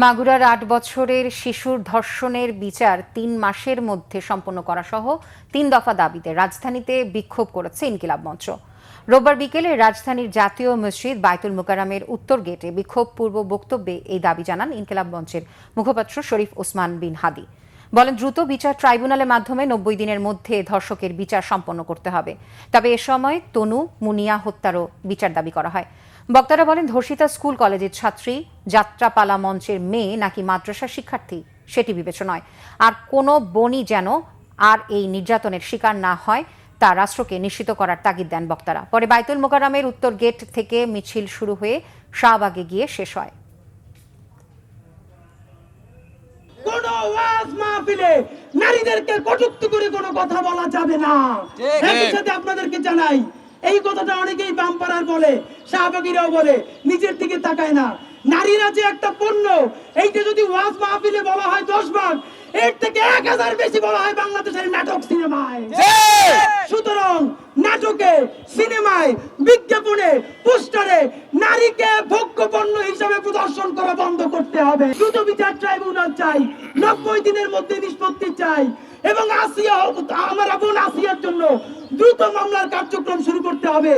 মাগুরার ৮ বছরের শিশুর ধর্ষণের বিচার ৩ মাসের মধ্যে সম্পন্ন করা সহ ৩ দফা দাবিতে রাজধানীতে বিক্ষোভ করেছে ইনকিলাব মঞ্চ। রোববার বিকেলে রাজধানীর জাতীয় মসজিদ বায়তুল মোকাররমের উত্তর গেটে বিক্ষোভ পূর্ব বক্তব্যে এই দাবি জানান ইনকিলাব মঞ্চের মুখপাত্র শরীফ ওসমান বিন হাদি। বলেন, দ্রুত বিচার ট্রাইব্যুনালের মাধ্যমে ৯০ দিনের মধ্যে ধর্ষকের বিচার সম্পন্ন করতে হবে। তবে এ সময় তনু মুনিয়া হত্যারও বিচার দাবি করা হয়। বক্তারা বলেন, ধর্ষিতা স্কুল কলেজের ছাত্রী, যাত্রাপালা মঞ্চের মেয়ে নাকি মাদ্রাসার শিক্ষার্থী সেটি বিবেচনা নয়। আর কোনো বোনই যেন আর এই নির্যাতনের শিকার না হয় তা রাষ্ট্রকে নিশ্চিত করার তাগিদ দেন বক্তারা। পরে বায়তুল মোকাররমের উত্তর গেট থেকে মিছিল শুরু হয়ে শাহবাগে গিয়ে শেষ হয়। কোনো ওয়াজ মাহফিলে নারীদেরকে কটূক্তি করে কোনো কথা বলা যাবে না। একই সাথে আপনাদেরকে জানাই, এই কথাটা অনেকেই বামপাড়ার বলে, শাহবাগীরাও বলে, নিজের দিকে তাকায় না। নারীরা যে একটা পণ্য, এইটা যদি ওয়াজ মাহফিলে বলা হয় 10 ভাগ, এর থেকে 1000 বেশি বলা হয় বাংলাদেশের নাটক সিনেমায়। সুতরাং নাটকে, সিনেমায়, বিজ্ঞাপনে, পোস্টারে নারীকে ভোগ্য পণ্য হিসাবে প্রদর্শন করা বন্ধ করতে হবে। দ্রুত বিচার ট্রাইব্যুনাল চাই, ৯০ দিনের মধ্যে নিষ্পত্তি চাই এবং আসিয়া, আমার বোন আসিয়ার জন্য দ্রুত মামলার কার্যক্রম শুরু করতে হবে।